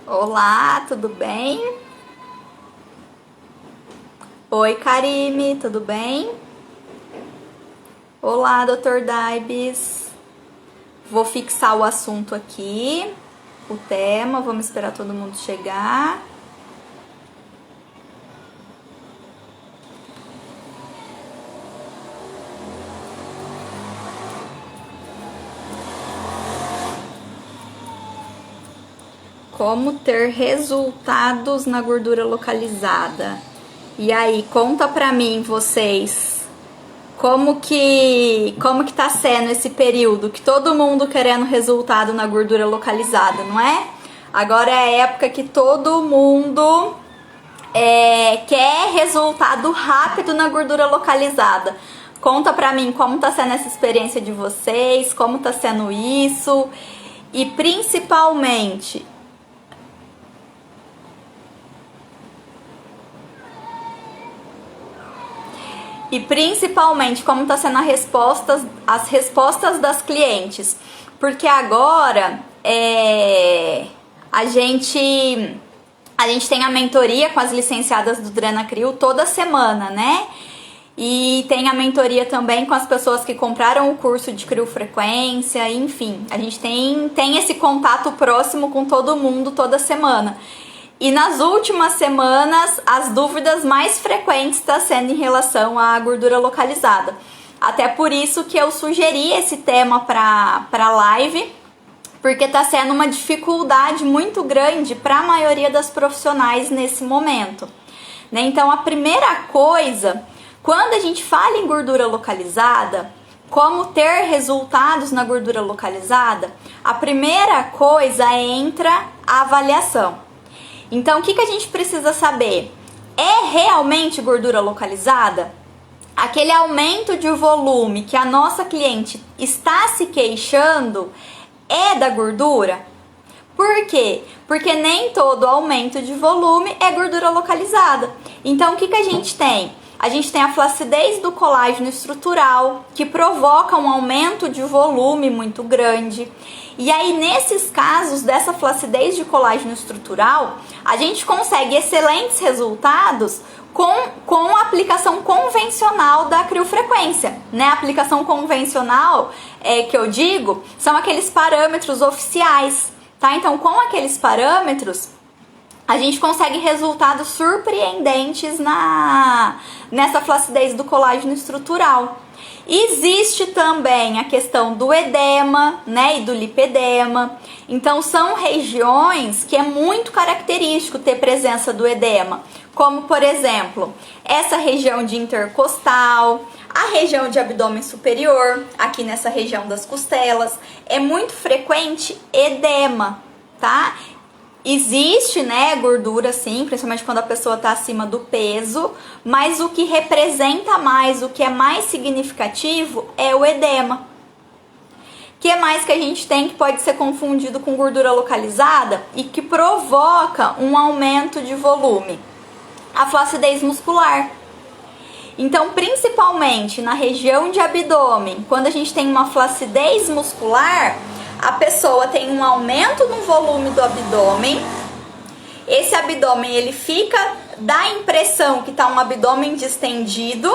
Olá, tudo bem? Oi, Karime, tudo bem? Olá, Dr. Daibes. Vou fixar o assunto aqui, o tema, vamos esperar todo mundo chegar. Como ter resultados na gordura localizada. E aí, conta pra mim, vocês, como que tá sendo esse período que todo mundo querendo resultado na gordura localizada, não é? Agora é a época que todo mundo quer resultado rápido na gordura localizada. Conta pra mim como tá sendo essa experiência de vocês, como tá sendo isso e principalmente como está sendo as respostas das clientes. Porque agora a gente tem a mentoria com as licenciadas do Drenacryl toda semana, né? E tem a mentoria também com as pessoas que compraram o curso de criofrequência, enfim. A gente tem esse contato próximo com todo mundo toda semana. E nas últimas semanas, as dúvidas mais frequentes estão sendo em relação à gordura localizada. Até por isso que eu sugeri esse tema para live, porque está sendo uma dificuldade muito grande para a maioria das profissionais nesse momento. Né? Então, a primeira coisa, quando a gente fala em gordura localizada, como ter resultados na gordura localizada, a primeira coisa entra a avaliação. Então, o que a gente precisa saber? É realmente gordura localizada? Aquele aumento de volume que a nossa cliente está se queixando é da gordura? Por quê? Porque nem todo aumento de volume é gordura localizada. Então, o que a gente tem? A gente tem a flacidez do colágeno estrutural, que provoca um aumento de volume muito grande. E aí, nesses casos dessa flacidez de colágeno estrutural, a gente consegue excelentes resultados com a aplicação convencional da criofrequência. Né? A aplicação convencional, que eu digo, são aqueles parâmetros oficiais. Tá? Então, com aqueles parâmetros, a gente consegue resultados surpreendentes nessa flacidez do colágeno estrutural. Existe também a questão do edema, né, e do lipedema. Então, são regiões que é muito característico ter presença do edema, como, por exemplo, essa região de intercostal, a região de abdômen superior, aqui nessa região das costelas, é muito frequente edema, tá? Existe, né, gordura sim, principalmente quando a pessoa está acima do peso, mas o que representa mais, o que é mais significativo é o edema. O que mais que a gente tem que pode ser confundido com gordura localizada e que provoca um aumento de volume? A flacidez muscular. Então, principalmente na região de abdômen, quando a gente tem uma flacidez muscular, a pessoa tem um aumento no volume do abdômen. Esse abdômen, ele dá a impressão que está um abdômen distendido.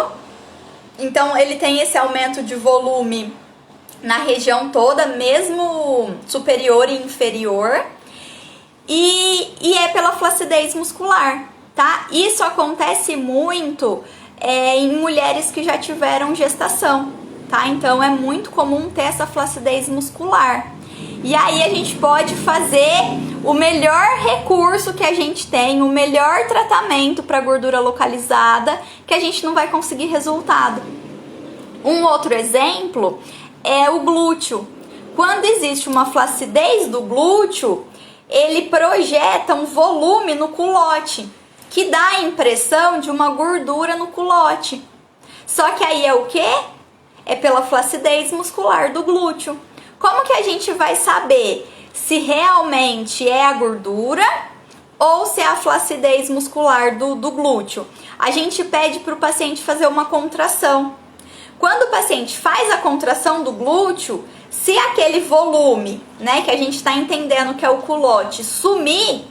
Então, ele tem esse aumento de volume na região toda, mesmo superior e inferior. E é pela flacidez muscular, tá? Isso acontece muito em mulheres que já tiveram gestação. Tá? Então é muito comum ter essa flacidez muscular. E aí a gente pode fazer o melhor recurso que a gente tem, o melhor tratamento para gordura localizada, que a gente não vai conseguir resultado. Um outro exemplo é o glúteo. Quando existe uma flacidez do glúteo, ele projeta um volume no culote, que dá a impressão de uma gordura no culote. Só que aí é o quê? É pela flacidez muscular do glúteo. Como que a gente vai saber se realmente é a gordura ou se é a flacidez muscular do glúteo? A gente pede para o paciente fazer uma contração. Quando o paciente faz a contração do glúteo, se aquele volume, né, que a gente está entendendo que é o culote, sumir,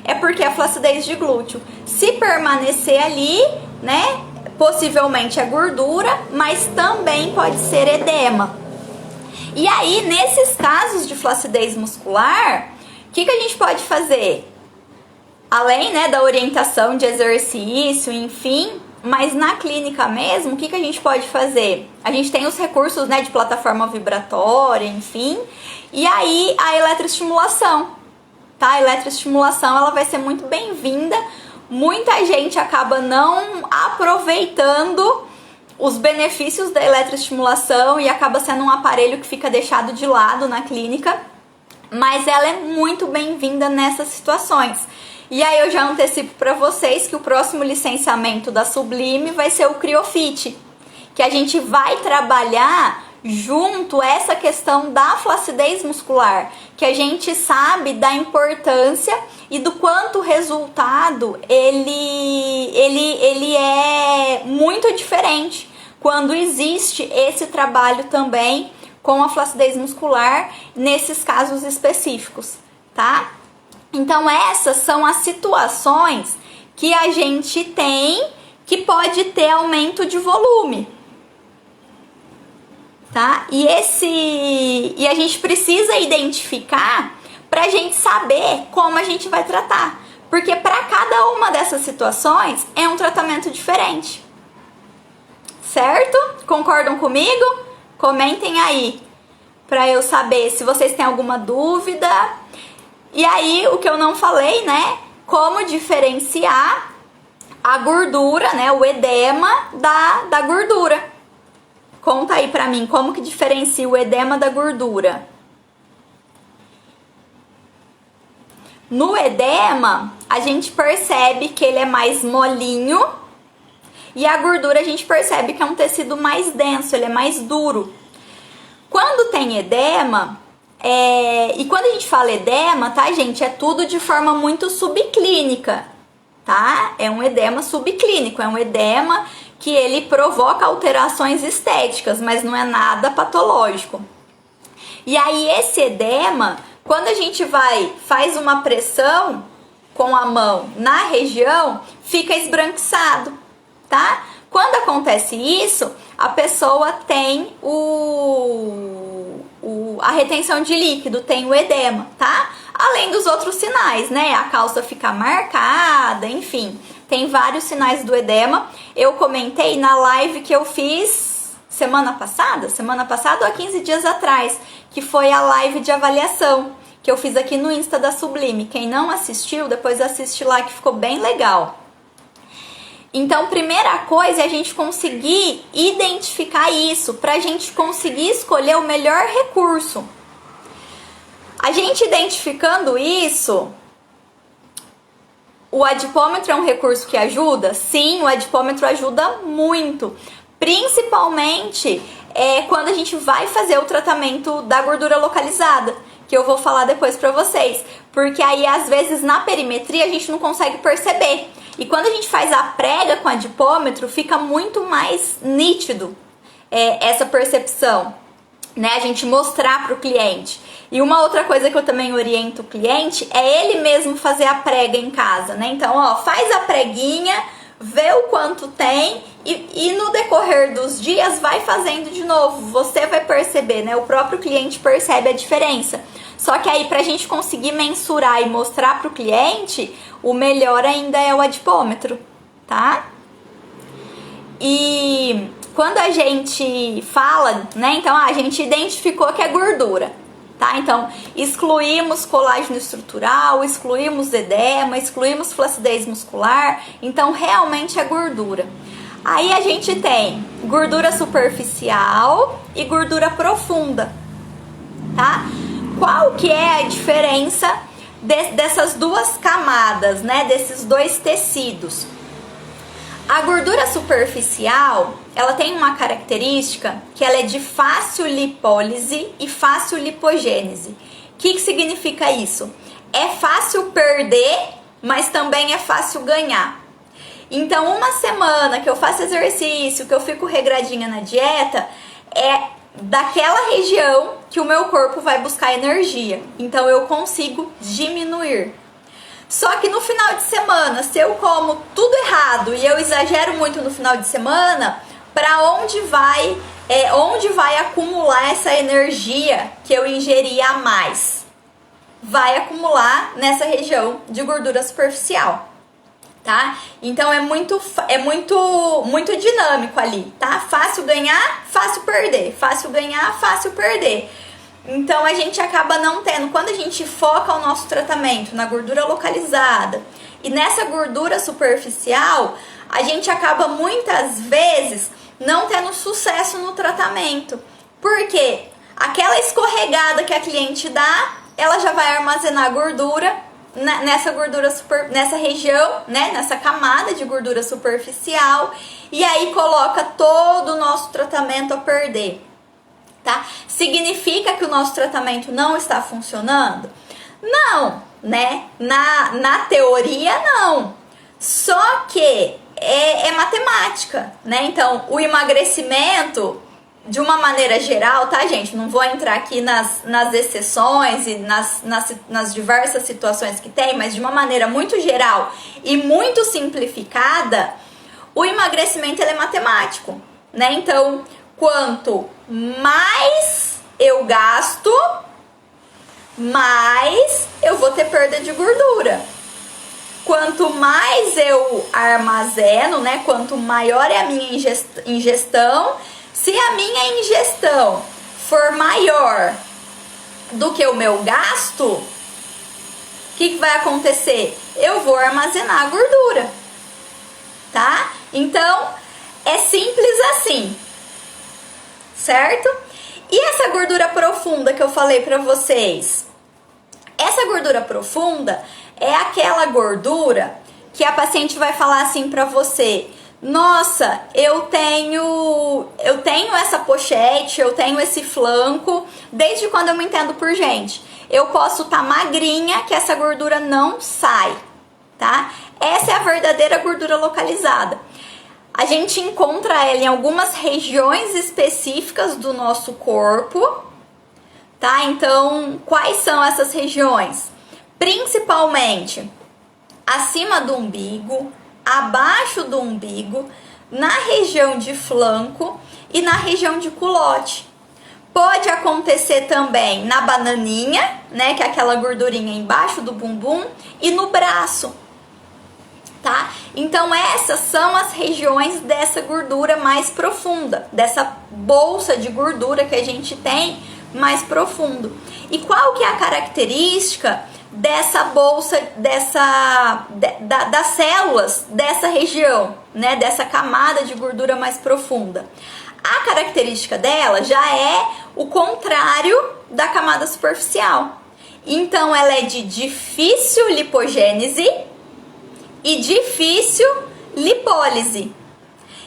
é porque é flacidez de glúteo. Se permanecer ali, né, possivelmente é gordura, mas também pode ser edema. E aí, nesses casos de flacidez muscular, o que a gente pode fazer? Além, né, da orientação de exercício, enfim, mas na clínica mesmo, o que a gente pode fazer? A gente tem os recursos, né, de plataforma vibratória, enfim, e aí a eletroestimulação, tá? A eletroestimulação, ela vai ser muito bem-vinda. Muita gente acaba não aproveitando os benefícios da eletroestimulação e acaba sendo um aparelho que fica deixado de lado na clínica, mas ela é muito bem-vinda nessas situações. E aí eu já antecipo para vocês que o próximo licenciamento da Sublime vai ser o CrioFit, que a gente vai trabalhar junto essa questão da flacidez muscular, que a gente sabe da importância e do quanto o resultado ele é muito diferente quando existe esse trabalho também com a flacidez muscular nesses casos específicos, tá? Então essas são as situações que a gente tem que pode ter aumento de volume, tá? E a gente precisa identificar pra gente saber como a gente vai tratar, porque para cada uma dessas situações é um tratamento diferente. Certo? Concordam comigo? Comentem aí pra eu saber se vocês têm alguma dúvida. E aí, o que eu não falei, né? Como diferenciar a gordura, né? O edema da gordura. Conta aí pra mim, como que diferencia o edema da gordura? No edema, a gente percebe que ele é mais molinho e a gordura a gente percebe que é um tecido mais denso, ele é mais duro. Quando tem edema... E quando a gente fala edema, tá, gente? É tudo de forma muito subclínica, tá? É um edema subclínico, é um edema que ele provoca alterações estéticas, mas não é nada patológico. E aí esse edema, quando a gente faz uma pressão com a mão na região, fica esbranquiçado, tá? Quando acontece isso, a pessoa tem a retenção de líquido, tem o edema, tá? Além dos outros sinais, né? A calça fica marcada, enfim, tem vários sinais do edema. Eu comentei na live que eu fiz semana passada ou há 15 dias atrás, que foi a live de avaliação que eu fiz aqui no Insta da Sublime. Quem não assistiu, depois assiste lá que ficou bem legal. Então, primeira coisa é a gente conseguir identificar isso, para a gente conseguir escolher o melhor recurso. A gente identificando isso, o adipômetro é um recurso que ajuda? Sim, o adipômetro ajuda muito, principalmente quando a gente vai fazer o tratamento da gordura localizada, que eu vou falar depois para vocês, porque aí às vezes na perimetria a gente não consegue perceber. E quando a gente faz a prega com adipômetro, fica muito mais nítido essa percepção, né? A gente mostrar para o cliente. E uma outra coisa que eu também oriento o cliente é ele mesmo fazer a prega em casa, né? Então, ó, faz a preguinha, vê o quanto tem e no decorrer dos dias vai fazendo de novo. Você vai perceber, né? O próprio cliente percebe a diferença. Só que aí, pra gente conseguir mensurar e mostrar pro cliente, o melhor ainda é o adipômetro, tá? E quando a gente fala, né? Então, a gente identificou que é gordura, tá? Então, excluímos colágeno estrutural, excluímos edema, excluímos flacidez muscular. Então, realmente é gordura. Aí a gente tem gordura superficial e gordura profunda, tá? Qual que é a diferença dessas duas camadas, né? Desses dois tecidos? A gordura superficial, ela tem uma característica que ela é de fácil lipólise e fácil lipogênese. O que significa isso? É fácil perder, mas também é fácil ganhar. Então, uma semana que eu faço exercício, que eu fico regradinha na dieta, é daquela região que o meu corpo vai buscar energia. Então, eu consigo diminuir. Só que no final de semana, se eu como tudo errado e eu exagero muito no final de semana, para onde vai acumular essa energia que eu ingeri a mais? Vai acumular nessa região de gordura superficial, tá? Então é muito dinâmico ali, tá? Fácil ganhar, fácil perder, fácil ganhar, fácil perder. Então a gente acaba não tendo, quando a gente foca o nosso tratamento na gordura localizada e nessa gordura superficial, a gente acaba muitas vezes não tendo sucesso no tratamento. Porque aquela escorregada que a cliente dá, ela já vai armazenar gordura nessa região, né, nessa camada de gordura superficial, e aí coloca todo o nosso tratamento a perder. Tá? Significa que o nosso tratamento não está funcionando? Não, né? Na teoria, não. Só que é matemática, né? Então, o emagrecimento, de uma maneira geral, tá, gente? Não vou entrar aqui nas exceções e nas diversas situações que tem, mas de uma maneira muito geral e muito simplificada, o emagrecimento ele é matemático, né? Então, quanto mais eu gasto, mais eu vou ter perda de gordura. Quanto mais eu armazeno, né? Quanto maior é a minha ingestão, se a minha ingestão for maior do que o meu gasto, o que vai acontecer? Eu vou armazenar a gordura, tá? Então, é simples assim, certo? E essa gordura profunda que eu falei pra vocês? Essa gordura profunda é aquela gordura que a paciente vai falar assim pra você: nossa, eu tenho essa pochete, eu tenho esse flanco, desde quando eu me entendo por gente. Eu posso estar magrinha que essa gordura não sai, tá? Essa é a verdadeira gordura localizada. A gente encontra ela em algumas regiões específicas do nosso corpo, tá? Então, quais são essas regiões? Principalmente acima do umbigo, abaixo do umbigo, na região de flanco e na região de culote. Pode acontecer também na bananinha, né, que é aquela gordurinha embaixo do bumbum, e no braço, tá? Então essas são as regiões dessa gordura mais profunda, dessa bolsa de gordura que a gente tem mais profundo. E qual que é a característica dessa bolsa, das células dessa região, né, dessa camada de gordura mais profunda? A característica dela já é o contrário da camada superficial. Então ela é de difícil lipogênese e difícil lipólise.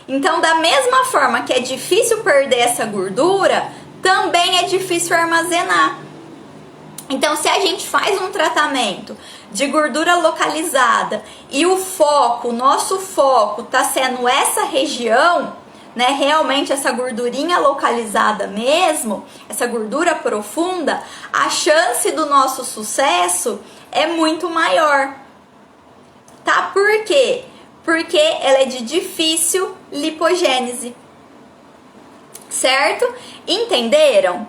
Então, da mesma forma que é difícil perder essa gordura, também é difícil armazenar. Então, se a gente faz um tratamento de gordura localizada e o nosso foco está sendo essa região, né, realmente essa gordurinha localizada mesmo, essa gordura profunda, a chance do nosso sucesso é muito maior. Tá? Por quê? Porque ela é de difícil lipogênese. Certo? Entenderam?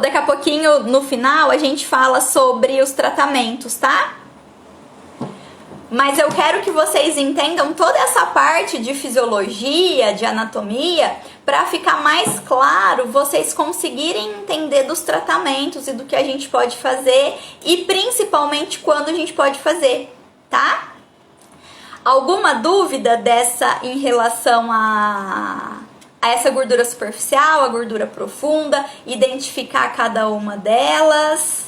Daqui a pouquinho, no final, a gente fala sobre os tratamentos, tá? Mas eu quero que vocês entendam toda essa parte de fisiologia, de anatomia, para ficar mais claro, vocês conseguirem entender dos tratamentos e do que a gente pode fazer e principalmente quando a gente pode fazer, tá? Alguma dúvida em relação a essa gordura superficial, a gordura profunda, identificar cada uma delas?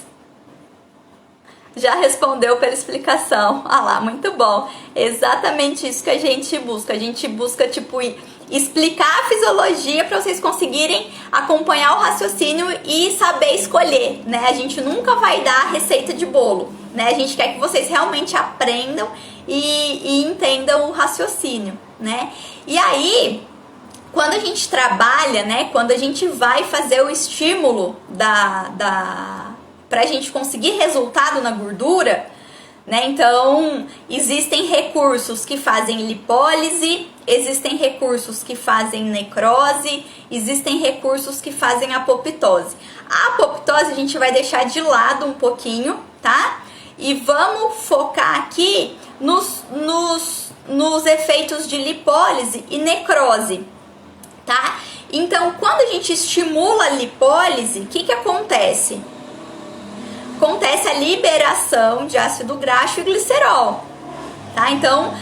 Já respondeu pela explicação. Ah lá, muito bom. Exatamente isso que a gente busca. A gente busca, tipo, explicar a fisiologia para vocês conseguirem acompanhar o raciocínio e saber escolher, né? A gente nunca vai dar receita de bolo, né? A gente quer que vocês realmente aprendam e entendam o raciocínio, né? E aí, quando a gente trabalha, né, quando a gente vai fazer o estímulo pra gente conseguir resultado na gordura, né, então existem recursos que fazem lipólise, existem recursos que fazem necrose, existem recursos que fazem apoptose. A apoptose a gente vai deixar de lado um pouquinho, tá? E vamos focar aqui nos efeitos de lipólise e necrose, tá? Então, quando a gente estimula a lipólise, o que acontece? Acontece a liberação de ácido graxo e glicerol, tá? Então,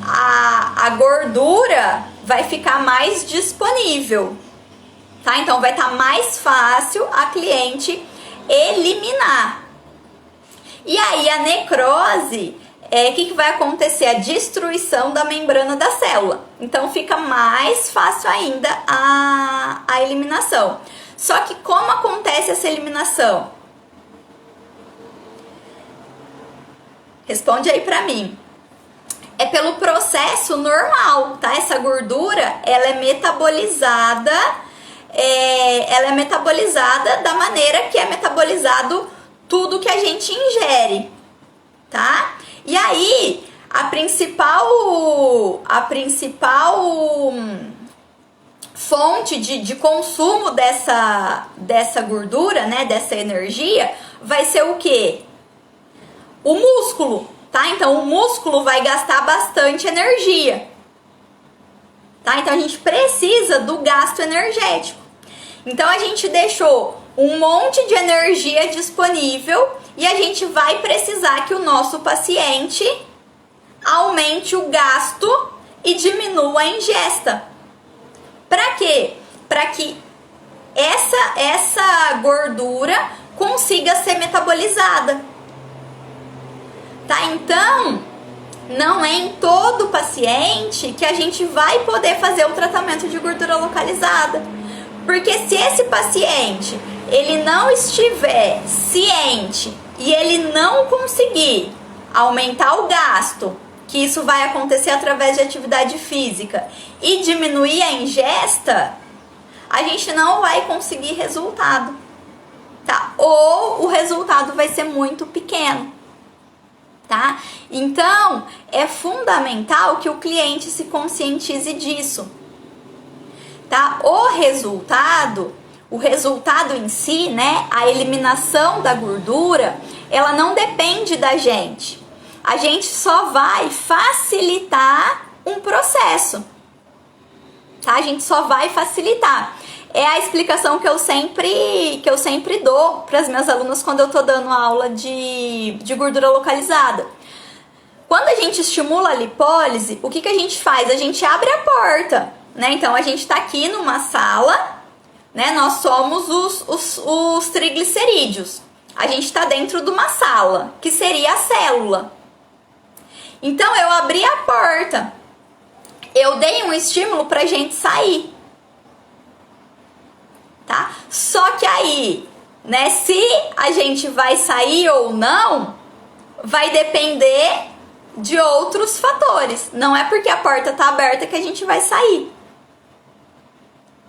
a gordura vai ficar mais disponível, tá? Então, vai estar mais fácil a cliente eliminar. E aí, a necrose, o que vai acontecer? A destruição da membrana da célula. Então, fica mais fácil ainda a eliminação. Só que como acontece essa eliminação? Responde aí pra mim. É pelo processo normal, tá? Essa gordura, ela é metabolizada, da maneira que é metabolizado tudo que a gente ingere, tá? E aí, a principal fonte de consumo dessa gordura, né, dessa energia, vai ser o quê? O músculo, tá? Então, o músculo vai gastar bastante energia, tá? Então, a gente precisa do gasto energético. Então, a gente deixou um monte de energia disponível e a gente vai precisar que o nosso paciente aumente o gasto e diminua a ingesta. Para quê? Para que essa gordura consiga ser metabolizada. Tá? Então, não é em todo paciente que a gente vai poder fazer o tratamento de gordura localizada. Porque se esse paciente, ele não estiver ciente e ele não conseguir aumentar o gasto, que isso vai acontecer através de atividade física, e diminuir a ingesta, a gente não vai conseguir resultado, tá? Ou o resultado vai ser muito pequeno, tá? Então, é fundamental que o cliente se conscientize disso, tá? O resultado em si, né, a eliminação da gordura, ela não depende da gente. A gente só vai facilitar um processo, tá? A gente só vai facilitar. É a explicação que eu sempre dou para as minhas alunas quando eu tô dando aula de gordura localizada. Quando a gente estimula a lipólise, o que a gente faz? A gente abre a porta, né? Então, a gente tá aqui numa sala, né? Nós somos os triglicerídeos. A gente está dentro de uma sala, que seria a célula. Então, eu abri a porta. Eu dei um estímulo pra gente sair. Tá? Só que aí, né? Se a gente vai sair ou não, vai depender de outros fatores. Não é porque a porta tá aberta que a gente vai sair.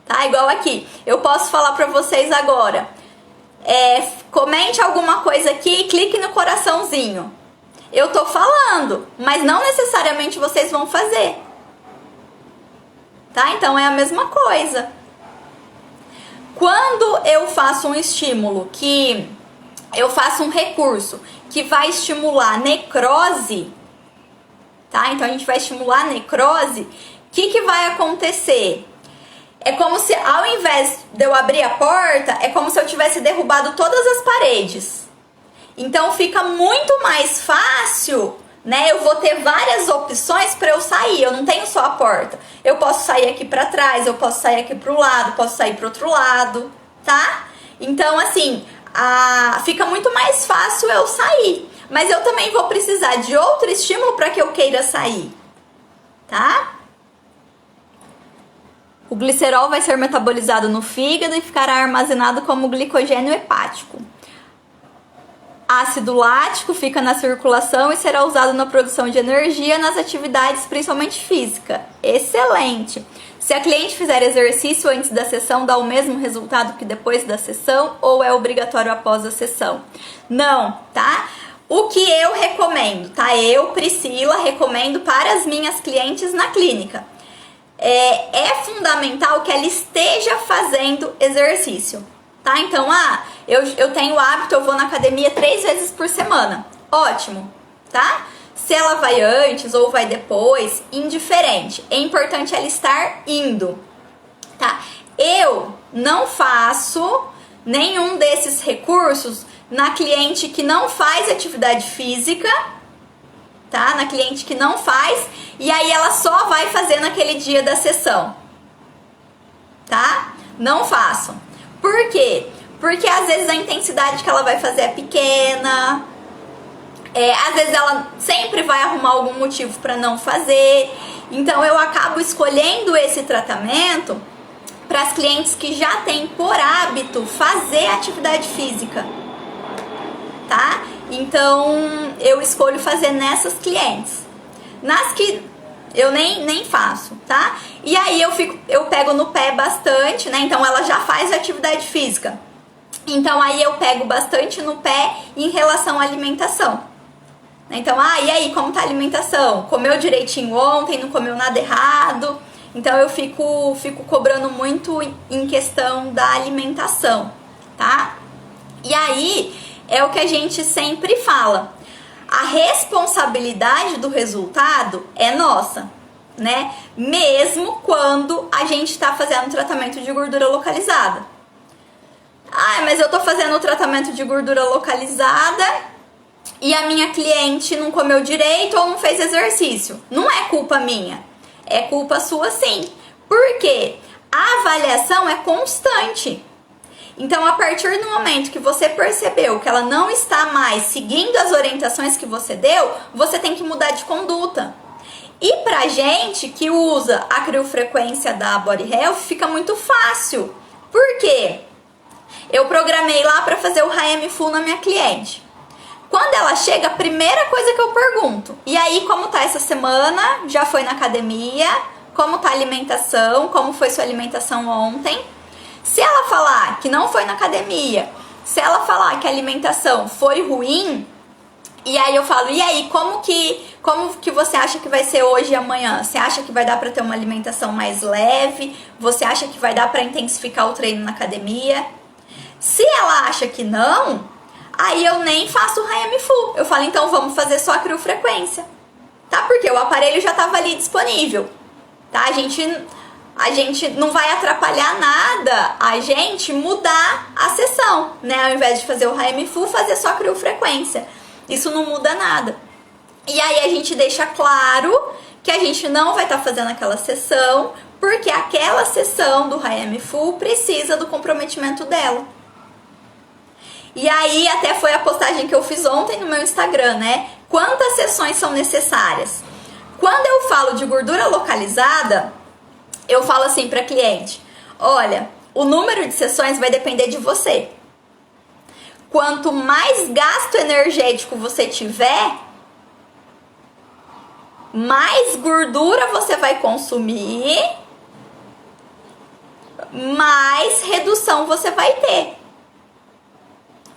Tá? Igual aqui. Eu posso falar pra vocês agora. Comente alguma coisa aqui e clique no coraçãozinho. Eu tô falando, mas não necessariamente vocês vão fazer. Tá? Então é a mesma coisa. Quando eu faço um estímulo, que eu faço um recurso que vai estimular a necrose, tá? Então a gente vai estimular a necrose, o que vai acontecer? É como se, ao invés de eu abrir a porta, é como se eu tivesse derrubado todas as paredes. Então fica muito mais fácil, né? Eu vou ter várias opções para eu sair. Eu não tenho só a porta. Eu posso sair aqui para trás, eu posso sair aqui pro lado, posso sair pro outro lado, tá? Então, assim, fica muito mais fácil eu sair. Mas eu também vou precisar de outro estímulo para que eu queira sair, tá? O glicerol vai ser metabolizado no fígado e ficará armazenado como glicogênio hepático. Ácido lático fica na circulação e será usado na produção de energia nas atividades, principalmente física. Excelente! Se a cliente fizer exercício antes da sessão, dá o mesmo resultado que depois da sessão ou é obrigatório após a sessão? Não, tá? O que eu recomendo, tá? Eu, Priscila, recomendo para as minhas clientes na clínica. É fundamental que ela esteja fazendo exercício, tá? Então, eu tenho o hábito, eu vou na academia 3 vezes por semana. Ótimo, tá? Se ela vai antes ou vai depois, indiferente. É importante ela estar indo, tá? Eu não faço nenhum desses recursos na cliente que não faz atividade física, tá? Na cliente que não faz, e aí ela só vai fazer naquele dia da sessão, tá? Não faço. Por quê? Porque às vezes a intensidade que ela vai fazer é pequena, às vezes ela sempre vai arrumar algum motivo para não fazer, então eu acabo escolhendo esse tratamento para as clientes que já têm por hábito fazer atividade física, tá? Então eu escolho fazer nessas clientes. Nas que eu nem faço, tá? E aí eu pego no pé bastante, né? Então ela já faz atividade física. Então aí eu pego bastante no pé em relação à alimentação. Então, e aí, como tá a alimentação? Comeu direitinho ontem, não comeu nada errado? Então eu fico cobrando muito em questão da alimentação, tá? E aí é o que a gente sempre fala. A responsabilidade do resultado é nossa, né? Mesmo quando a gente tá fazendo tratamento de gordura localizada. Mas eu tô fazendo o tratamento de gordura localizada e a minha cliente não comeu direito ou não fez exercício. Não é culpa minha, é culpa sua sim. Por quê? A avaliação é constante. Então, a partir do momento que você percebeu que ela não está mais seguindo as orientações que você deu, você tem que mudar de conduta. E pra gente que usa a criofrequência da Body Health, fica muito fácil. Por quê? Eu programei lá para fazer o HM Full na minha cliente. Quando ela chega, a primeira coisa que eu pergunto: e aí, como tá essa semana? Já foi na academia? Como tá a alimentação? Como foi sua alimentação ontem? Se ela falar que não foi na academia, se ela falar que a alimentação foi ruim, e aí eu falo: e aí, como que você acha que vai ser hoje e amanhã? Você acha que vai dar para ter uma alimentação mais leve? Você acha que vai dar para intensificar o treino na academia? Se ela acha que não, aí eu nem faço o HM Full. Eu falo: então vamos fazer só a criofrequência, tá? Porque o aparelho já estava ali disponível, tá? A gente não vai atrapalhar nada a gente mudar a sessão, né? Ao invés de fazer o HM Full, fazer só a criofrequência. Isso não muda nada. E aí a gente deixa claro que a gente não vai estar fazendo aquela sessão, porque aquela sessão do HM Full precisa do comprometimento dela. E aí até foi a postagem que eu fiz ontem no meu Instagram, né? Quantas sessões são necessárias? Quando eu falo de gordura localizada, eu falo assim para cliente: olha, o número de sessões vai depender de você. Quanto mais gasto energético você tiver, mais gordura você vai consumir, mais redução você vai ter.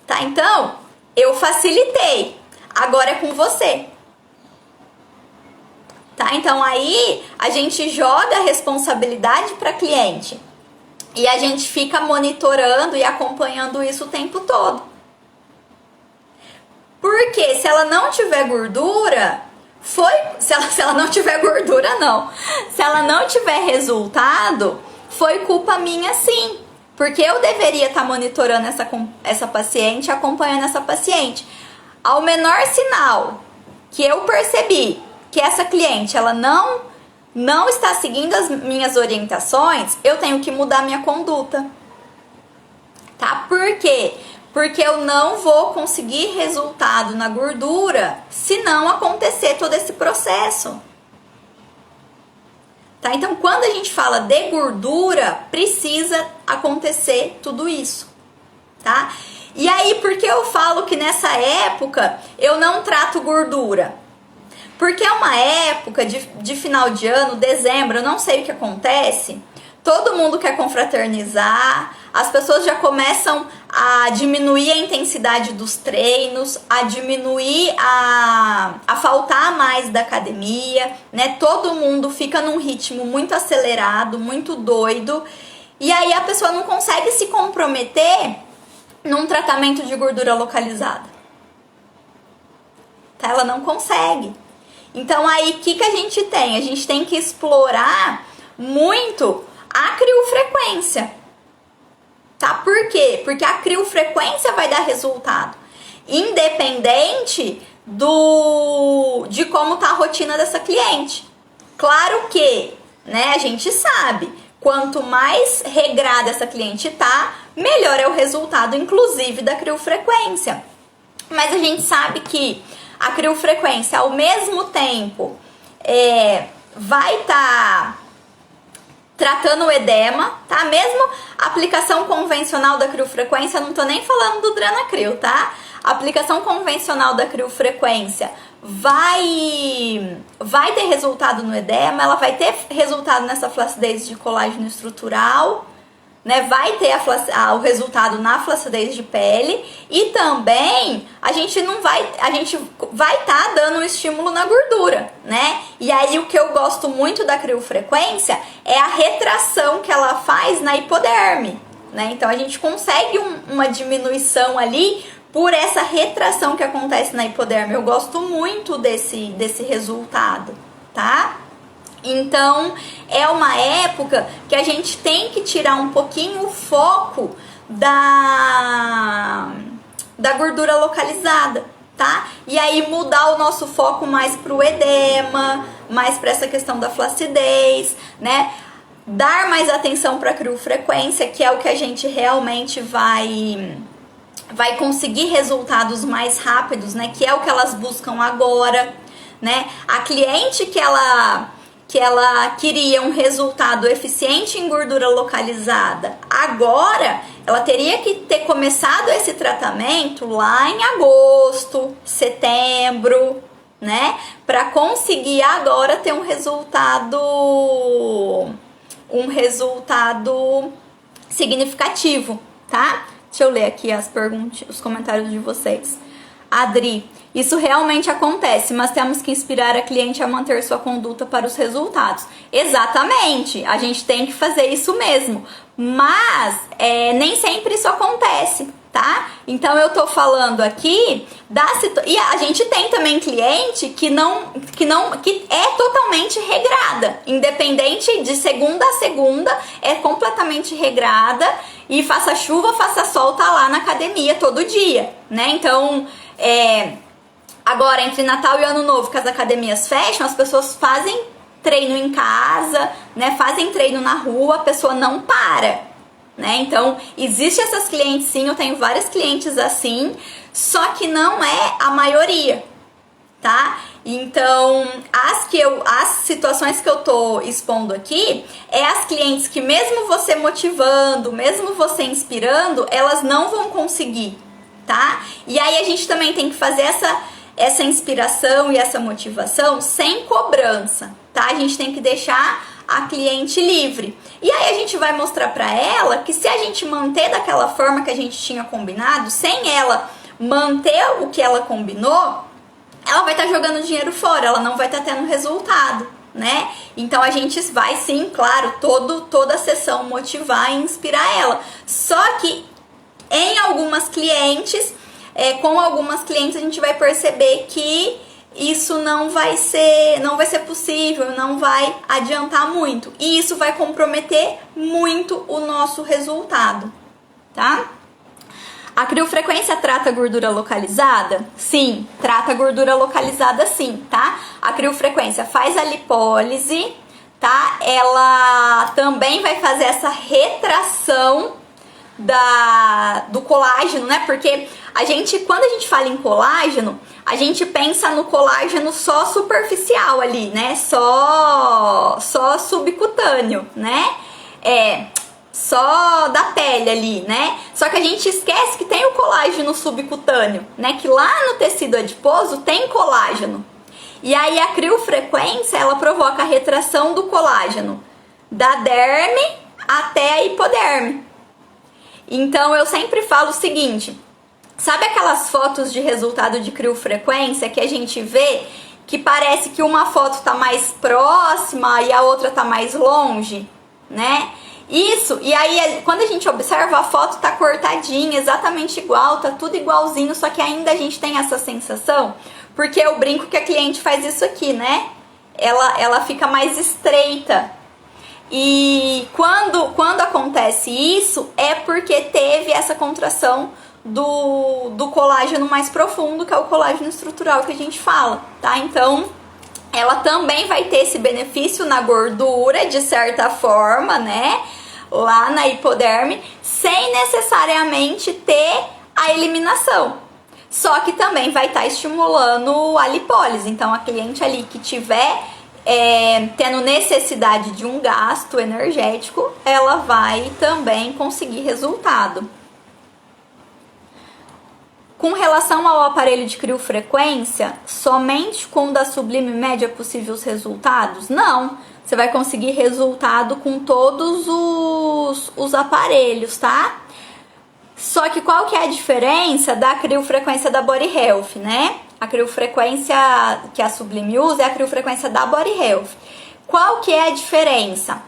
Tá? Então, eu facilitei. Agora é com você. Tá? Então aí a gente joga a responsabilidade para cliente e a gente fica monitorando e acompanhando isso o tempo todo. Porque se ela não tiver gordura, se ela não tiver gordura não, se ela não tiver resultado, foi culpa minha sim. Porque eu deveria estar monitorando essa paciente, acompanhando essa paciente. Ao menor sinal que eu percebi que essa cliente ela não está seguindo as minhas orientações, eu tenho que mudar minha conduta. Tá? Por quê? Porque eu não vou conseguir resultado na gordura se não acontecer todo esse processo. Tá? Então, quando a gente fala de gordura, precisa acontecer tudo isso, tá? E aí, por que eu falo que nessa época eu não trato gordura? Porque é uma época de final de ano, dezembro, eu não sei o que acontece. Todo mundo quer confraternizar, as pessoas já começam a diminuir a intensidade dos treinos, a diminuir, a faltar mais da academia, né? Todo mundo fica num ritmo muito acelerado, muito doido, e aí a pessoa não consegue se comprometer num tratamento de gordura localizada. Tá? Ela não consegue. Então aí, o que a gente tem? A gente tem que explorar muito a criofrequência, tá? Por quê? Porque a criofrequência vai dar resultado, independente de como tá a rotina dessa cliente. Claro que, né, a gente sabe, quanto mais regrada essa cliente tá, melhor é o resultado, inclusive da criofrequência. Mas a gente sabe que a criofrequência, ao mesmo tempo, vai estar tratando o edema, tá? Mesmo a aplicação convencional da criofrequência, não tô nem falando do Dranacryl, tá? A aplicação convencional da criofrequência vai ter resultado no edema, ela vai ter resultado nessa flacidez de colágeno estrutural, né? Vai ter o resultado na flacidez de pele, e também a gente vai estar dando um estímulo na gordura, né? E aí o que eu gosto muito da criofrequência é a retração que ela faz na hipoderme, né? Então a gente consegue uma diminuição ali por essa retração que acontece na hipoderme. Eu gosto muito desse resultado, tá? Então, é uma época que a gente tem que tirar um pouquinho o foco da gordura localizada, tá? E aí mudar o nosso foco mais pro edema, mais para essa questão da flacidez, né? Dar mais atenção para a criofrequência, que é o que a gente realmente vai conseguir resultados mais rápidos, né? Que é o que elas buscam agora, né? A cliente que ela queria um resultado eficiente em gordura localizada, agora ela teria que ter começado esse tratamento lá em agosto, setembro, né? Para conseguir agora ter um resultado significativo, tá? Deixa eu ler aqui as perguntas, os comentários de vocês. Adri, isso realmente acontece, mas temos que inspirar a cliente a manter sua conduta para os resultados. Exatamente, a gente tem que fazer isso mesmo, mas nem sempre isso acontece, tá? Então eu tô falando aqui e a gente tem também cliente que é totalmente regrada, independente de segunda a segunda, é completamente regrada, e faça chuva, faça sol, tá lá na academia todo dia, né? Então, agora, entre Natal e Ano Novo, que as academias fecham, as pessoas fazem treino em casa, né? Fazem treino na rua, a pessoa não para, né? Então, existe essas clientes sim, eu tenho várias clientes assim, só que não é a maioria, tá? Então, as situações que eu tô expondo aqui é as clientes que mesmo você motivando, mesmo você inspirando, elas não vão conseguir, tá? E aí a gente também tem que fazer essa inspiração e essa motivação sem cobrança, tá? A gente tem que deixar a cliente livre. E aí a gente vai mostrar pra ela que se a gente manter daquela forma que a gente tinha combinado, sem ela manter o que ela combinou, ela vai estar jogando dinheiro fora, ela não vai estar tendo resultado, né? Então a gente vai sim, claro, toda a sessão motivar e inspirar ela. Só que em algumas clientes, com algumas clientes a gente vai perceber que isso não vai ser possível, não vai adiantar muito. E isso vai comprometer muito o nosso resultado, tá? A criofrequência trata gordura localizada? Sim, trata gordura localizada sim, tá? A criofrequência faz a lipólise, tá? Ela também vai fazer essa retração do colágeno, né? Porque quando a gente fala em colágeno, a gente pensa no colágeno só superficial ali, né? Só subcutâneo, né? só da pele ali, né? Só que a gente esquece que tem o colágeno subcutâneo, né? Que lá no tecido adiposo tem colágeno. E aí a criofrequência, ela provoca a retração do colágeno da derme até a hipoderme. Então eu sempre falo o seguinte, sabe aquelas fotos de resultado de criofrequência que a gente vê que parece que uma foto tá mais próxima e a outra tá mais longe, né? Isso, e aí quando a gente observa, a foto tá cortadinha, exatamente igual, tá tudo igualzinho, só que ainda a gente tem essa sensação, porque eu brinco que a cliente faz isso aqui, né? Ela fica mais estreita. E quando acontece isso, é porque teve essa contração do colágeno mais profundo, que é o colágeno estrutural que a gente fala, tá? Então, ela também vai ter esse benefício na gordura, de certa forma, né? Lá na hipoderme, sem necessariamente ter a eliminação. Só que também vai estar estimulando a lipólise. Então, a cliente ali que tiver tendo necessidade de um gasto energético, ela vai também conseguir resultado. Com relação ao aparelho de criofrequência, somente com o da Sublime Med é possível os resultados? Não, você vai conseguir resultado com todos os aparelhos, tá? Só que qual que é a diferença da criofrequência da Body Health, né? A criofrequência que a Sublime usa é a criofrequência da Body Health. Qual que é a diferença?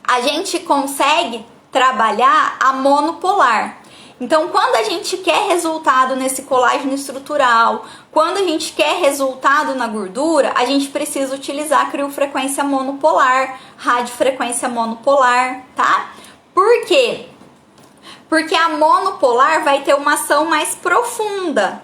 A gente consegue trabalhar a monopolar. Então, quando a gente quer resultado nesse colágeno estrutural, quando a gente quer resultado na gordura, a gente precisa utilizar a criofrequência monopolar, radiofrequência monopolar, tá? Por quê? Porque a monopolar vai ter uma ação mais profunda.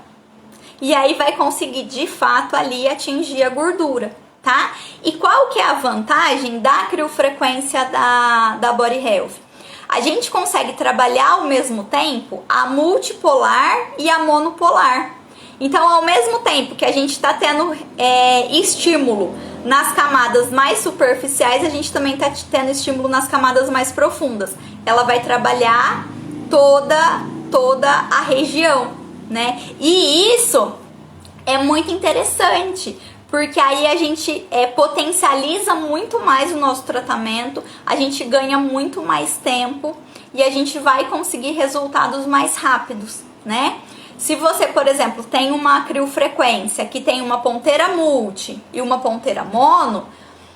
E aí vai conseguir, de fato, ali atingir a gordura, tá? E qual que é a vantagem da criofrequência da Body Health? A gente consegue trabalhar ao mesmo tempo a multipolar e a monopolar. Então, ao mesmo tempo que a gente está tendo estímulo nas camadas mais superficiais, a gente também está tendo estímulo nas camadas mais profundas. Ela vai trabalhar toda a região, né? E isso é muito interessante, porque aí a gente potencializa muito mais o nosso tratamento, a gente ganha muito mais tempo e a gente vai conseguir resultados mais rápidos, né? Se você, por exemplo, tem uma criofrequência que tem uma ponteira multi e uma ponteira mono,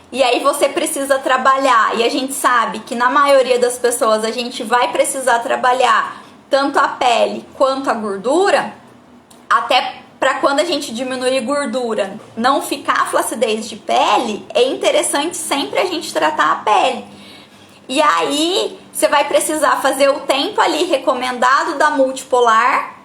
e aí você precisa trabalhar, e a gente sabe que na maioria das pessoas a gente vai precisar trabalhar tanto a pele quanto a gordura, até para quando a gente diminuir gordura, não ficar flacidez de pele, é interessante sempre a gente tratar a pele. E aí você vai precisar fazer o tempo ali recomendado da multipolar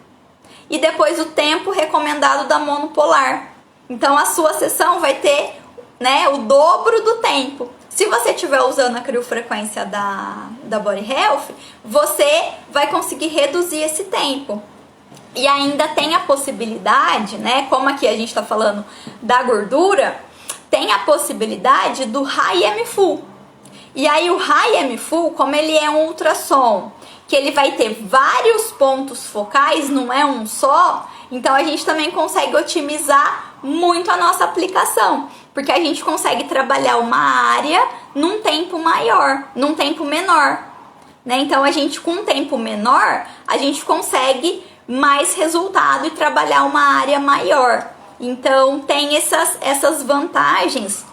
e depois o tempo recomendado da monopolar. Então a sua sessão vai ter, né, o dobro do tempo. Se você estiver usando a criofrequência da Body Health, você vai conseguir reduzir esse tempo. E ainda tem a possibilidade, né, como aqui a gente está falando da gordura, tem a possibilidade do High M Full. E aí o High M Full, como ele é um ultrassom, que ele vai ter vários pontos focais, não é um só, então a gente também consegue otimizar muito a nossa aplicação, porque a gente consegue trabalhar uma área num tempo maior, num tempo menor, né? Então a gente, com um tempo menor, a gente consegue mais resultado e trabalhar uma área maior. Então tem essas vantagens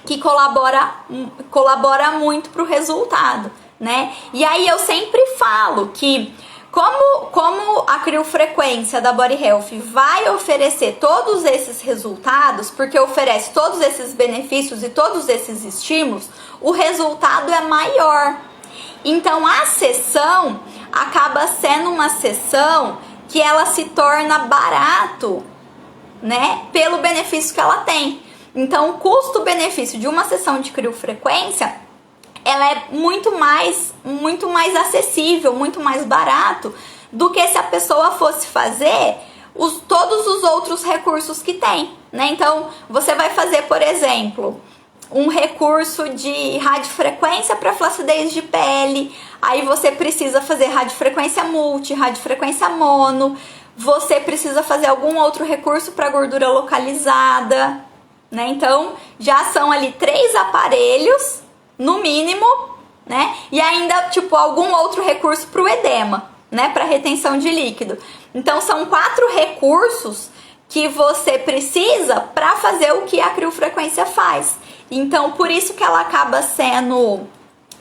que colabora muito para o resultado, né? E aí eu sempre falo que como a criofrequência da Body Health vai oferecer todos esses resultados, porque oferece todos esses benefícios e todos esses estímulos, o resultado é maior. Então a sessão acaba sendo uma sessão que ela se torna barato, né, pelo benefício que ela tem. Então o custo-benefício de uma sessão de criofrequência, ela é muito mais acessível, muito mais barato do que se a pessoa fosse fazer todos os outros recursos que tem, né? Então você vai fazer, por exemplo, um recurso de radiofrequência para flacidez de pele, aí você precisa fazer radiofrequência multi, radiofrequência mono, você precisa fazer algum outro recurso para gordura localizada, né? Então, já são ali 3 aparelhos, no mínimo, né? E ainda, tipo, algum outro recurso para o edema, né? Para retenção de líquido. Então, são 4 recursos que você precisa para fazer o que a criofrequência faz. Então, por isso que ela acaba sendo,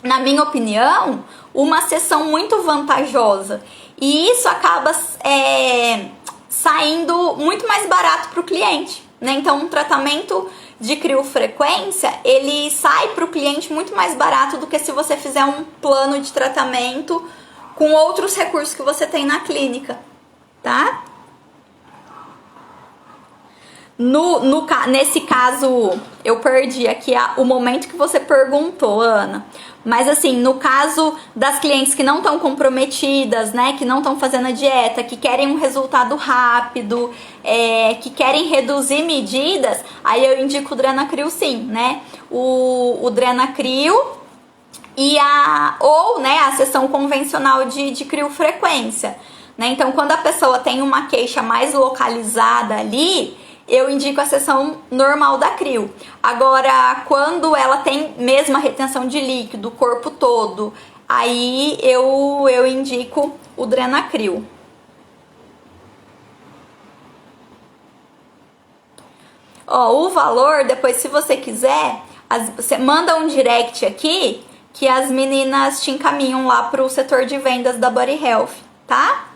na minha opinião, uma sessão muito vantajosa. E isso acaba saindo muito mais barato para o cliente, né? Então, um tratamento de criofrequência, ele sai para o cliente muito mais barato do que se você fizer um plano de tratamento com outros recursos que você tem na clínica, tá? Nesse caso, eu perdi aqui o momento que você perguntou, Ana. Mas assim, no caso das clientes que não estão comprometidas, né, que não estão fazendo a dieta, que querem um resultado rápido, que querem reduzir medidas, aí eu indico o Drenacryl sim, né? O Drenacryl ou a sessão convencional de criofrequência, né? Então, quando a pessoa tem uma queixa mais localizada ali, eu indico a sessão normal da crio. Agora, quando ela tem mesmo a retenção de líquido, o corpo todo, aí eu indico o Drenacryl. Ó, o valor, depois se você quiser, você manda um direct aqui que as meninas te encaminham lá pro setor de vendas da Body Health, tá?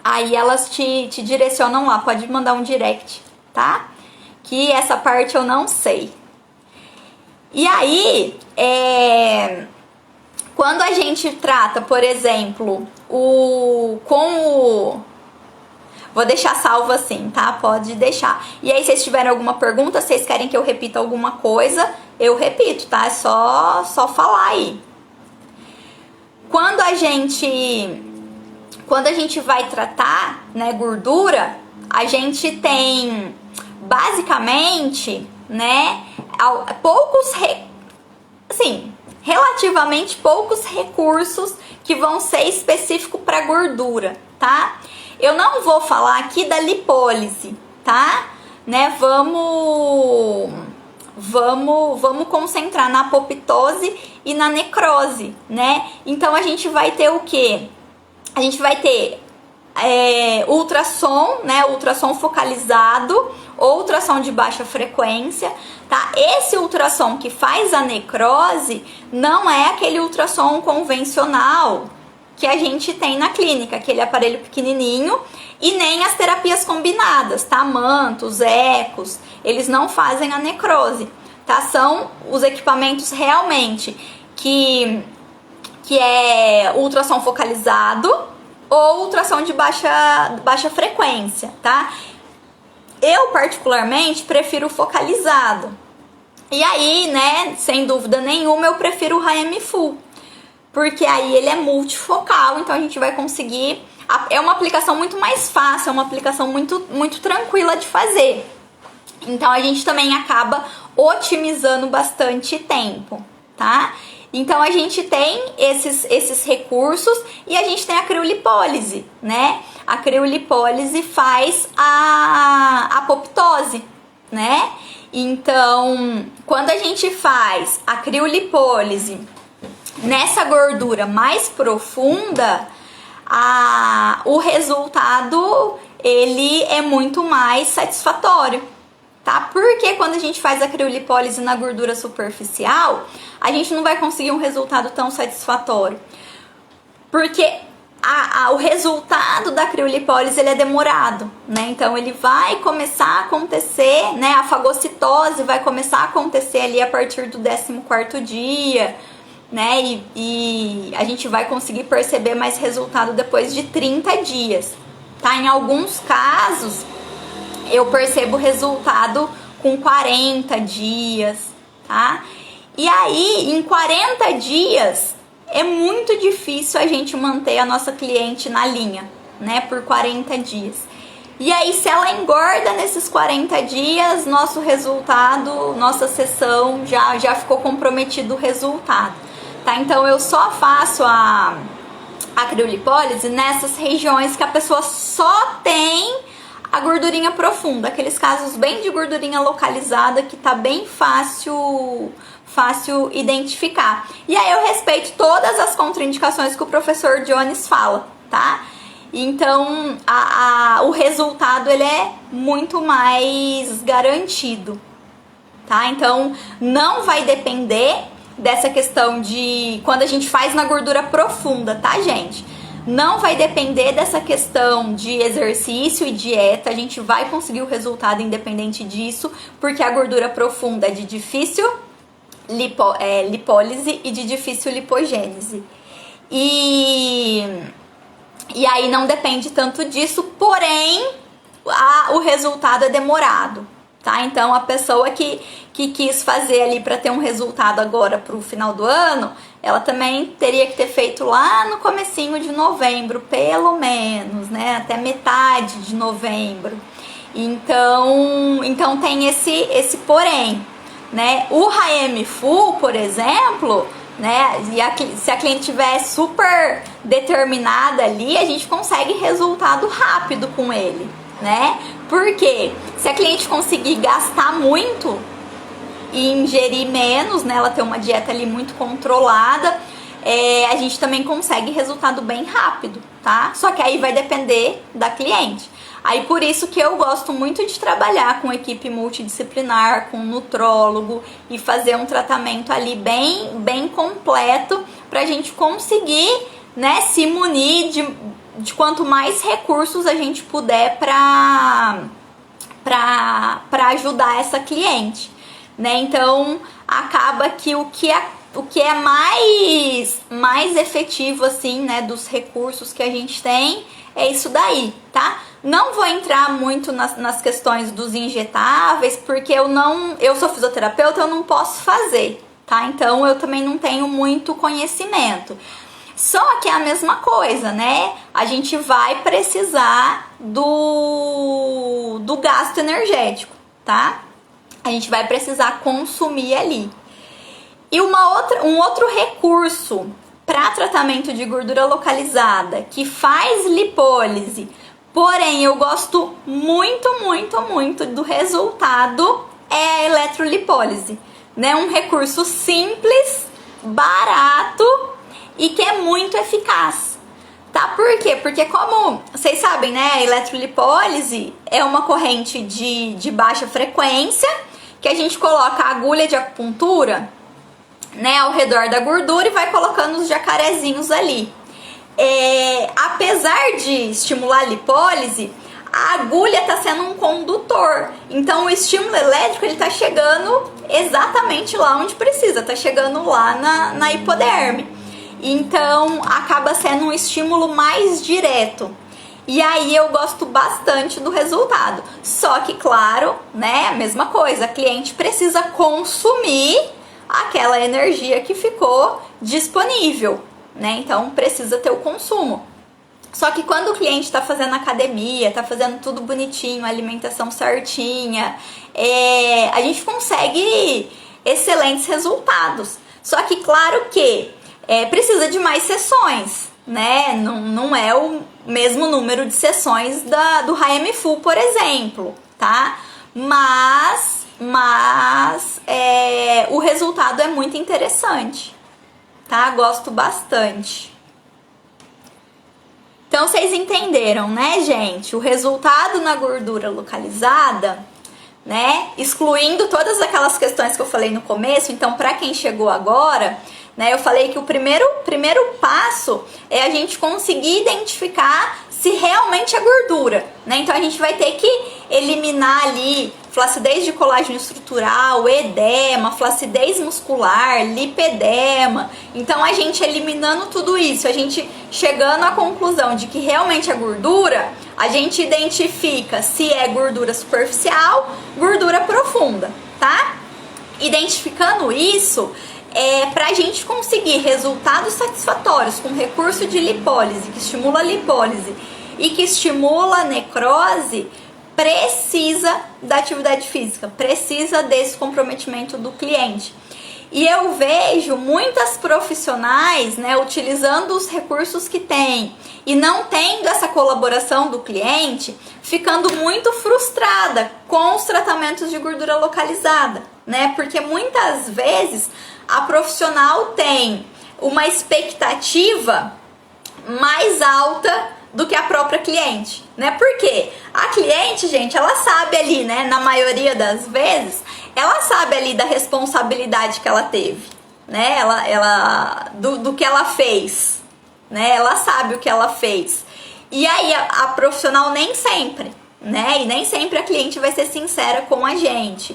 Aí elas te direcionam lá, pode mandar um direct, tá? Que essa parte eu não sei. E aí, quando a gente trata, por exemplo, vou deixar salvo assim, tá? Pode deixar. E aí, se vocês tiverem alguma pergunta, vocês querem que eu repita alguma coisa, eu repito, tá? É só falar aí. Quando a gente vai tratar, né, gordura, a gente tem basicamente, né, relativamente poucos recursos que vão ser específicos para gordura, tá? Eu não vou falar aqui da lipólise, tá? Né? Vamos concentrar na apoptose e na necrose, né? Então a gente vai ter o quê? A gente vai ter ultrassom, né? Ultrassom focalizado, ultrassom de baixa frequência, tá? Esse ultrassom que faz a necrose não é aquele ultrassom convencional que a gente tem na clínica, aquele aparelho pequenininho, e nem as terapias combinadas, tá? Mantos, ecos, eles não fazem a necrose, tá? São os equipamentos realmente que é ultrassom focalizado ou ultrassom de baixa frequência, tá? Eu, particularmente, prefiro focalizado. E aí, né, sem dúvida nenhuma, eu prefiro o Raemi Full, porque aí ele é multifocal, então a gente vai conseguir... É uma aplicação muito mais fácil, é uma aplicação muito, muito tranquila de fazer. Então, a gente também acaba otimizando bastante tempo, tá? Então, a gente tem esses recursos e a gente tem a criolipólise, né? A criolipólise faz a apoptose, né? Então, quando a gente faz a criolipólise nessa gordura mais profunda, o resultado ele é muito mais satisfatório, tá? Porque quando a gente faz a criolipólise na gordura superficial, a gente não vai conseguir um resultado tão satisfatório, porque o resultado da criolipólise ele é demorado, né? Então ele vai começar a acontecer, né? A fagocitose vai começar a acontecer ali a partir do 14º dia, né? E a gente vai conseguir perceber mais resultado depois de 30 dias, tá? Em alguns casos eu percebo resultado com 40 dias, tá? E aí, em 40 dias, é muito difícil a gente manter a nossa cliente na linha, né? Por 40 dias. E aí, se ela engorda nesses 40 dias, nosso resultado, nossa sessão já ficou comprometido o resultado, tá? Então, eu só faço a criolipólise nessas regiões que a pessoa só tem a gordurinha profunda, aqueles casos bem de gordurinha localizada que tá bem fácil identificar. E aí eu respeito todas as contraindicações que o professor Jones fala, tá? Então, o resultado ele é muito mais garantido, tá? Então, não vai depender dessa questão de quando a gente faz na gordura profunda, tá, gente? Não vai depender dessa questão de exercício e dieta, a gente vai conseguir o resultado independente disso, porque a gordura profunda é de difícil lipólise e de difícil lipogênese. E aí não depende tanto disso, porém o resultado é demorado, tá? Então a pessoa que quis fazer ali para ter um resultado agora para o final do ano, ela também teria que ter feito lá no comecinho de novembro, pelo menos, né? Até metade de novembro. Então tem esse porém, né? O High Full, por exemplo, né? Se a cliente estiver super determinada ali, a gente consegue resultado rápido com ele, né? Porque se a cliente conseguir gastar muito e ingerir menos, né? Ela ter uma dieta ali muito controlada, a gente também consegue resultado bem rápido, tá? Só que aí vai depender da cliente. Aí por isso que eu gosto muito de trabalhar com equipe multidisciplinar, com nutrólogo e fazer um tratamento ali bem completo pra gente conseguir, né, se munir de quanto mais recursos a gente puder pra ajudar essa cliente, né? Então acaba que o que é mais efetivo, assim, né, dos recursos que a gente tem é isso daí, tá? Não vou entrar muito nas questões dos injetáveis, porque eu sou fisioterapeuta, eu não posso fazer, tá? Então eu também não tenho muito conhecimento. Só que é a mesma coisa, né? A gente vai precisar do gasto energético, tá? A gente vai precisar consumir ali. E um outro recurso para tratamento de gordura localizada que faz lipólise, porém eu gosto muito do resultado, é a eletrolipólise, né? Um recurso simples, barato e que é muito eficaz, tá? Por quê? Porque como vocês sabem, né, a eletrolipólise é uma corrente de baixa frequência que a gente coloca a agulha de acupuntura, né, ao redor da gordura e vai colocando os jacarezinhos ali. Apesar de estimular a lipólise, a agulha está sendo um condutor. Então o estímulo elétrico ele está chegando exatamente lá onde precisa, está chegando lá na hipoderme. Então acaba sendo um estímulo mais direto. E aí eu gosto bastante do resultado. Só que, claro, né, a mesma coisa, a cliente precisa consumir aquela energia que ficou disponível, né? Então precisa ter o consumo. Só que quando o cliente está fazendo academia, está fazendo tudo bonitinho, alimentação certinha, a gente consegue excelentes resultados. Só que claro que precisa de mais sessões, né? Não é o mesmo número de sessões do High Full, por exemplo, tá? Mas o resultado é muito interessante, tá? Gosto bastante. Então vocês entenderam, né, gente? O resultado na gordura localizada, né? Excluindo todas aquelas questões que eu falei no começo. Então, para quem chegou agora, né, eu falei que o primeiro passo é a gente conseguir identificar se realmente é gordura, né? Então a gente vai ter que eliminar ali flacidez de colágeno estrutural, edema, flacidez muscular, lipedema. Então a gente eliminando tudo isso, a gente chegando à conclusão de que realmente é gordura, a gente identifica se é gordura superficial, gordura profunda, tá? Identificando isso, para a gente conseguir resultados satisfatórios com recurso de lipólise, que estimula a lipólise, e que estimula a necrose, precisa da atividade física, precisa desse comprometimento do cliente. E eu vejo muitas profissionais, né, utilizando os recursos que têm e não tendo essa colaboração do cliente, ficando muito frustrada com os tratamentos de gordura localizada, né? Porque muitas vezes a profissional tem uma expectativa mais alta do que a própria cliente, né? Porque a cliente, gente, ela sabe ali, né, na maioria das vezes, ela sabe ali da responsabilidade que ela teve, né? Do que ela fez, né? Ela sabe o que ela fez. E aí a profissional nem sempre, né? E nem sempre a cliente vai ser sincera com a gente.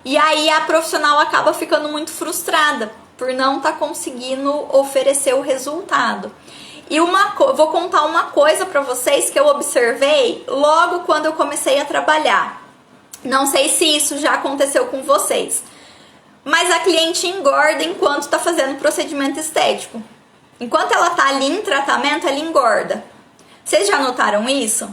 E aí a profissional acaba ficando muito frustrada por não estar conseguindo oferecer o resultado. E vou contar uma coisa para vocês que eu observei logo quando eu comecei a trabalhar. Não sei se isso já aconteceu com vocês, mas a cliente engorda enquanto está fazendo procedimento estético. Enquanto ela está ali em tratamento, ela engorda. Vocês já notaram isso?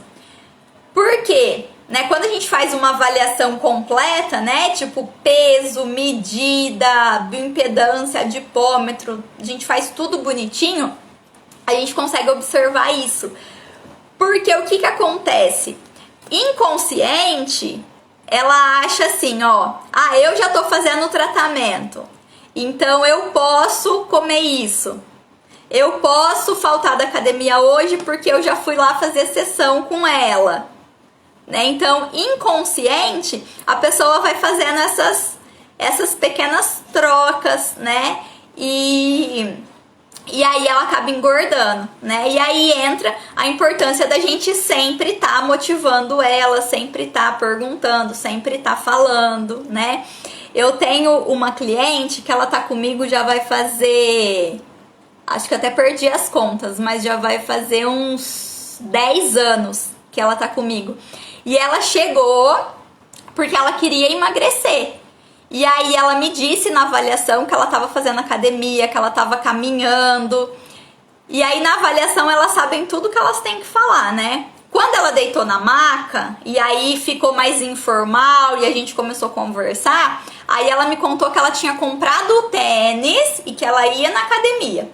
Por quê? Né, quando a gente faz uma avaliação completa, né, tipo peso, medida, bioimpedância, adipômetro, a gente faz tudo bonitinho, a gente consegue observar isso. Porque o que acontece? Inconsciente, ela acha assim, ó, eu já tô fazendo o tratamento, então eu posso comer isso. Eu posso faltar da academia hoje porque eu já fui lá fazer sessão com ela. Né? Então, inconsciente, a pessoa vai fazendo essas pequenas trocas, né? E aí ela acaba engordando, né? E aí entra a importância da gente sempre estar motivando ela, sempre estar perguntando, sempre estar falando, né? Eu tenho uma cliente que ela tá comigo já vai fazer, acho que até perdi as contas, mas já vai fazer uns 10 anos que ela tá comigo. E ela chegou porque ela queria emagrecer. E aí ela me disse na avaliação que ela estava fazendo academia, que ela estava caminhando. E aí na avaliação elas sabem tudo que elas têm que falar, né? Quando ela deitou na maca, e aí ficou mais informal e a gente começou a conversar, aí ela me contou que ela tinha comprado o tênis e que ela ia na academia.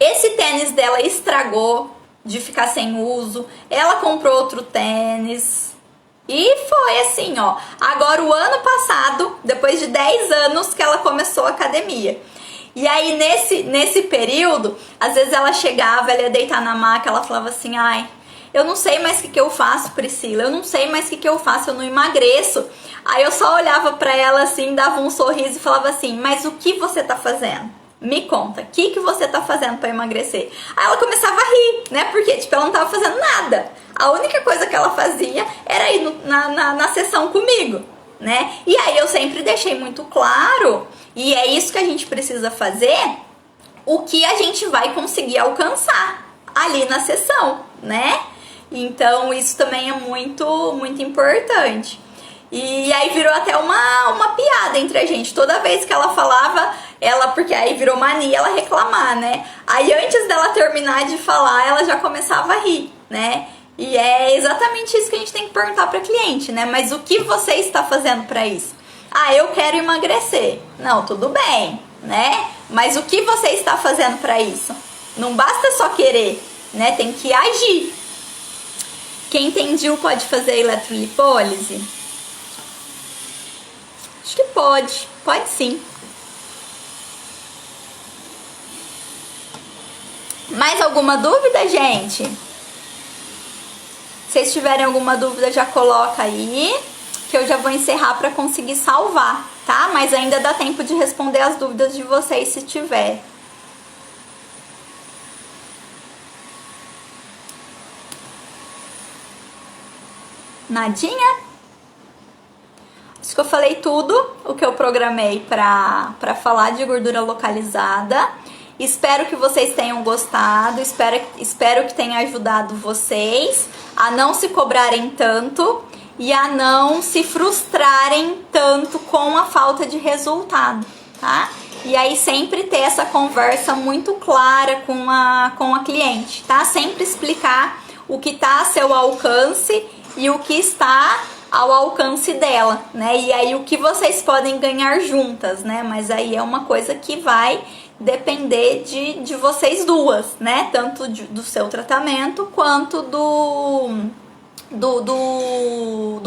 Esse tênis dela estragou de ficar sem uso, ela comprou outro tênis e foi assim, ó. Agora o ano passado, depois de 10 anos que ela começou a academia. E aí nesse período, às vezes ela chegava, ela ia deitar na maca, ela falava assim, eu não sei mais o que eu faço, Priscila, eu não sei mais o que eu faço, eu não emagreço. Aí eu só olhava pra ela assim, dava um sorriso e falava assim, mas o que você tá fazendo? Me conta, o que você tá fazendo pra emagrecer? Aí ela começava a rir, né? Porque, tipo, ela não tava fazendo nada. A única coisa que ela fazia era ir na sessão comigo, né? E aí eu sempre deixei muito claro, e é isso que a gente precisa fazer, o que a gente vai conseguir alcançar ali na sessão, né? Então isso também é muito, muito importante. E aí virou até uma piada entre a gente. Toda vez que ela falava, porque aí virou mania ela reclamar, né? Aí antes dela terminar de falar, ela já começava a rir, né? E é exatamente isso que a gente tem que perguntar para cliente, né? Mas o que você está fazendo para isso? Eu quero emagrecer. Não, tudo bem, né? Mas o que você está fazendo para isso? Não basta só querer, né? Tem que agir. Quem tem DIU pode fazer eletrolipólise? Acho que pode sim. Mais alguma dúvida, gente? Se vocês tiverem alguma dúvida, já coloca aí, que eu já vou encerrar para conseguir salvar, tá? Mas ainda dá tempo de responder as dúvidas de vocês se tiver. Nadinha? Acho que eu falei tudo o que eu programei para falar de gordura localizada. Espero que vocês tenham gostado, espero que tenha ajudado vocês a não se cobrarem tanto e a não se frustrarem tanto com a falta de resultado, tá? E aí sempre ter essa conversa muito clara com a cliente, tá? Sempre explicar o que está a seu alcance e o que está ao alcance dela, né? E aí o que vocês podem ganhar juntas, né? Mas aí é uma coisa que vai depender de vocês duas, né? Tanto do seu tratamento quanto do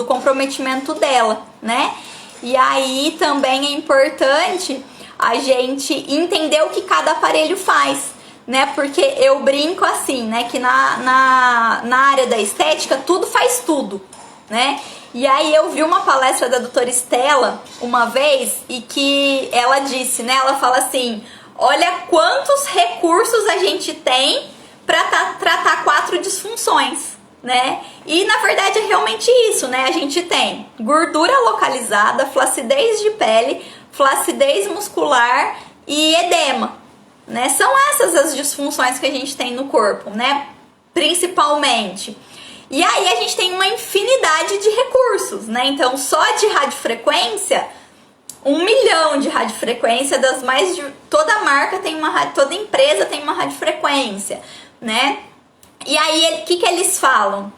comprometimento dela, né? E aí também é importante a gente entender o que cada aparelho faz, né? Porque eu brinco assim, né? Que na área da estética tudo faz tudo, né? E aí eu vi uma palestra da doutora Estela uma vez e que ela disse, né? Ela fala assim, olha quantos recursos a gente tem para tratar 4 disfunções, né? E na verdade é realmente isso, né? A gente tem gordura localizada, flacidez de pele, flacidez muscular e edema, né? São essas as disfunções que a gente tem no corpo, né? Principalmente. E aí a gente tem uma infinidade de recursos, né? Então só de radiofrequência, 1 milhão de radiofrequência, das mais de toda marca tem uma, toda empresa tem uma radiofrequência, né? E aí o que eles falam?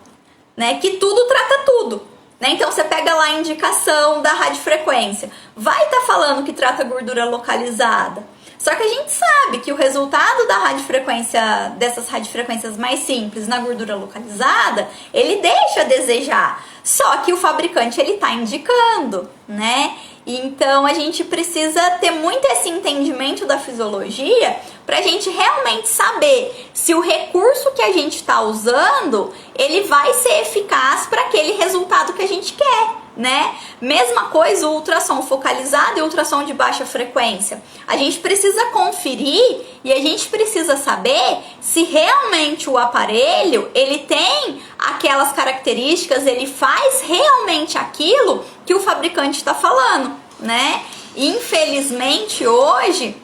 Né? Que tudo trata tudo, né? Então você pega lá a indicação da radiofrequência, vai estar falando que trata gordura localizada. Só que a gente sabe que o resultado da radiofrequência, dessas radiofrequências mais simples na gordura localizada, ele deixa a desejar. Só que o fabricante ele tá indicando, né? Então a gente precisa ter muito esse entendimento da fisiologia pra gente realmente saber se o recurso que a gente está usando, ele vai ser eficaz para aquele resultado que a gente quer, né? Mesma coisa o ultrassom focalizado e ultrassom de baixa frequência. A gente precisa conferir e a gente precisa saber se realmente o aparelho, ele tem aquelas características, ele faz realmente aquilo que o fabricante está falando, né? Infelizmente hoje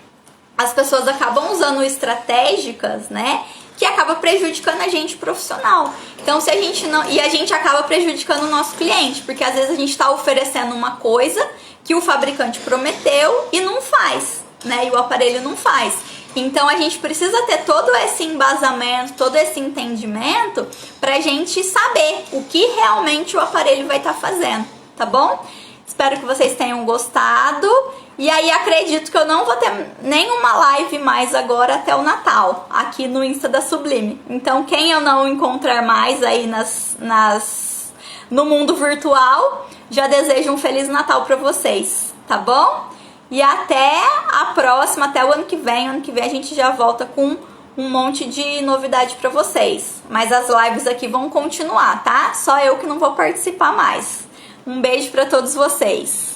as pessoas acabam usando estratégicas, né? Que acaba prejudicando a gente profissional. Então, se a gente não. E a gente acaba prejudicando o nosso cliente, porque às vezes a gente está oferecendo uma coisa que o fabricante prometeu e não faz, né? E o aparelho não faz. Então a gente precisa ter todo esse embasamento, todo esse entendimento pra gente saber o que realmente o aparelho vai estar fazendo, tá bom? Espero que vocês tenham gostado. E aí acredito que eu não vou ter nenhuma live mais agora até o Natal, aqui no Insta da Sublime. Então quem eu não encontrar mais aí no mundo virtual, já desejo um Feliz Natal pra vocês, tá bom? E até a próxima, até o ano que vem. Ano que vem a gente já volta com um monte de novidade pra vocês. Mas as lives aqui vão continuar, tá? Só eu que não vou participar mais. Um beijo pra todos vocês.